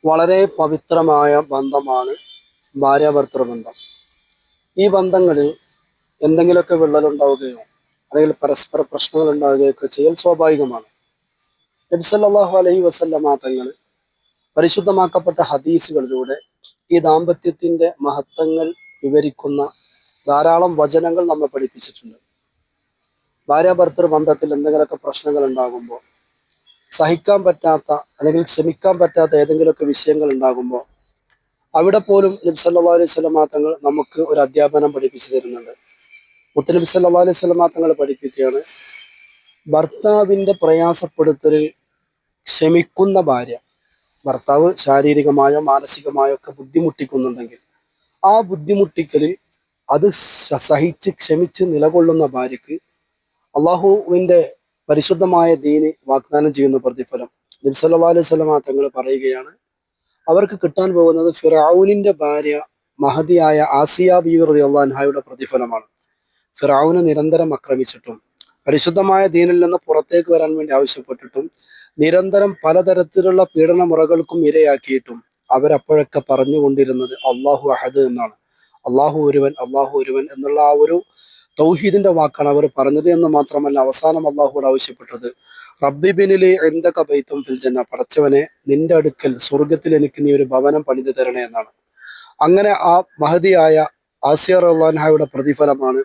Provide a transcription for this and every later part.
വളരെ പവിത്രമായ ബന്ധമാണ് ഭാര്യാഭർത്തൃ ബന്ധം. ഈ ബന്ധങ്ങളിൽ എന്തെങ്കിലുമൊക്കെ വിള്ളലുണ്ടാവുകയോ അല്ലെങ്കിൽ പരസ്പര പ്രശ്നങ്ങൾ ഉണ്ടാവുകയോ ഒക്കെ ചെയ്യൽ സ്വാഭാവികമാണ്. നബി സല്ലല്ലാഹു അലൈഹി വസല്ലമ തങ്ങൾ പരിശുദ്ധമാക്കപ്പെട്ട ഹദീസുകളിലൂടെ ഈ ദാമ്പത്യത്തിന്റെ മഹത്വങ്ങൾ വിവരിക്കുന്ന ധാരാളം വചനങ്ങൾ നമ്മെ പഠിപ്പിച്ചിട്ടുണ്ട്. ഭാര്യാഭർത്തൃ ബന്ധത്തിൽ എന്തെങ്കിലുമൊക്കെ പ്രശ്നങ്ങൾ ഉണ്ടാകുമ്പോൾ, സഹിക്കാൻ പറ്റാത്ത അല്ലെങ്കിൽ ക്ഷമിക്കാൻ പറ്റാത്ത ഏതെങ്കിലുമൊക്കെ വിഷയങ്ങൾ ഉണ്ടാകുമ്പോൾ അവിടെ പോലും നബി സല്ലല്ലാഹു അലൈഹി വസല്ലമ തങ്ങൾ നമുക്ക് ഒരു അധ്യാപനം പഠിപ്പിച്ചു തരുന്നുണ്ട്. മുത്തനബി സല്ലല്ലാഹു അലൈഹി വസല്ലമ തങ്ങൾ പഠിപ്പിക്കുകയാണ്, ഭർത്താവിൻ്റെ പ്രയാസപ്പെടുത്തലിൽ ക്ഷമിക്കുന്ന ഭാര്യ, ഭർത്താവ് ശാരീരികമായോ മാനസികമായോ ഒക്കെ ബുദ്ധിമുട്ടിക്കുന്നുണ്ടെങ്കിൽ ആ ബുദ്ധിമുട്ടിക്കലിൽ അത് സഹിച്ച് ക്ഷമിച്ച് നിലകൊള്ളുന്ന ഭാര്യയ്ക്ക് അള്ളാഹുവിൻ്റെ പരിശുദ്ധമായ ദീന് വാഗ്ദാനം ചെയ്യുന്ന പ്രതിഫലം നബി സല്ലല്ലാഹു അലൈഹി വസല്ലമ തങ്ങൾ പറയുകയാണ്, അവർക്ക് കിട്ടാൻ പോകുന്നത് ഫിറഔനിന്റെ ഭാര്യ മഹദിയായ ആസിയ ബീവി റളിയല്ലാഹു അൻഹയുടെ പ്രതിഫലമാണ്. ഫിറഔനെ നിരന്തരം ആക്രമിച്ചിട്ടും പരിശുദ്ധമായ ദീനിൽ നിന്ന് പുറത്തേക്ക് വരാൻ വേണ്ടി ആവശ്യപ്പെട്ടിട്ടും നിരന്തരം പലതരത്തിലുള്ള പീഡന മുറകൾക്കും ഇരയാക്കിയിട്ടും അവരപ്പോഴൊക്കെ പറഞ്ഞുകൊണ്ടിരുന്നത് അള്ളാഹു അഹദ് എന്നാണ്. അള്ളാഹു ഒരുവൻ എന്നുള്ള ആ ഒരു തൗഹീദിന്റെ വാക്കാണ് അവർ പറഞ്ഞത് എന്ന് മാത്രമല്ല, അവസാനം അള്ളാഹുവോട് ആവശ്യപ്പെട്ടത് റബ്ബിബിനിലെ എന്തൊക്കെ ബൈത്തും ഫിൽ ജന്ന, പടച്ചവനെ നിന്റെ അടുക്കൽ സ്വർഗത്തിൽ എനിക്ക് നീ ഒരു ഭവനം പണിതു തരണേ എന്നാണ്. അങ്ങനെ ആ മഹദിയായ ആസിയ റളിയല്ലാഹു അൻഹയുടെ പ്രതിഫലമാണ്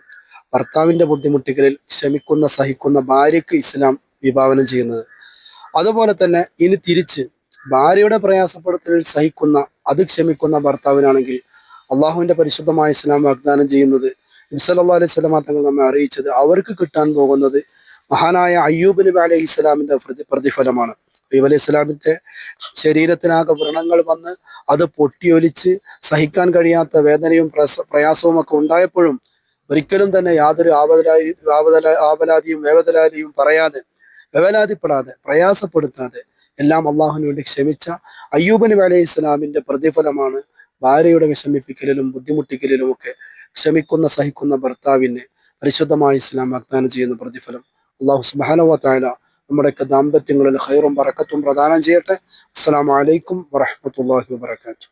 ഭർത്താവിന്റെ ബുദ്ധിമുട്ടുകളിൽ ക്ഷമിക്കുന്ന സഹിക്കുന്ന ഭാര്യയ്ക്ക് ഇസ്ലാം വിഭാവനം ചെയ്യുന്നത്. അതുപോലെ തന്നെ ഇനി തിരിച്ച് ഭാര്യയുടെ പ്രയാസപ്പെടുത്തലിൽ സഹിക്കുന്ന അത് ക്ഷമിക്കുന്ന ഭർത്താവിനാണെങ്കിൽ അള്ളാഹുവിന്റെ പരിശുദ്ധമായ ഇസ്ലാം വാഗ്ദാനം ചെയ്യുന്നത് നബി സല്ലല്ലാഹു അലൈഹി വസല്ലമ തങ്ങൾ നമ്മെ അറിയിച്ചത് അവർക്ക് കിട്ടാൻ പോകുന്നത് മഹാനായ അയ്യൂബ് നബി അലൈഹി ഇസ്ലാമിന്റെ പ്രതിഫലമാണ്. അയ്യൂബ് അലൈഹി ഇസ്ലാമിന്റെ ശരീരത്തിനാകെ വ്രണങ്ങൾ വന്ന് അത് പൊട്ടിയൊലിച്ച് സഹിക്കാൻ കഴിയാത്ത വേദനയും പ്രയാസവും ഒക്കെ ഉണ്ടായപ്പോഴും ഒരിക്കലും തന്നെ യാതൊരു ആവലാതിയും വേവലാതിയും പറയാതെ, വേവലാതിപ്പെടാതെ, പ്രയാസപ്പെടുത്താതെ എല്ലാം അള്ളാഹുവിന് വേണ്ടി ക്ഷമിച്ച അയ്യൂബ് നബി അലൈഹി ഇസ്ലാമിന്റെ പ്രതിഫലമാണ് ഭാര്യയുടെ വിഷമിപ്പിക്കലിലും ബുദ്ധിമുട്ടിക്കലിലും ഒക്കെ ക്ഷമിക്കുന്ന സഹിക്കുന്ന ഭർത്താവിന് പരിശുദ്ധമായ ഇസ്ലാം വാഗ്ദാനം ചെയ്യുന്ന പ്രതിഫലം. അള്ളാഹു സുബ്ഹാനഹു വ തആല നമ്മുടെയൊക്കെ ദാമ്പത്യങ്ങളിൽ ഖൈറും ബറക്കത്തും പ്രദാനം ചെയ്യട്ടെ. അസ്സലാമു അലൈക്കും വറഹ്മത്തുള്ളാഹി വബറകാതുഹു.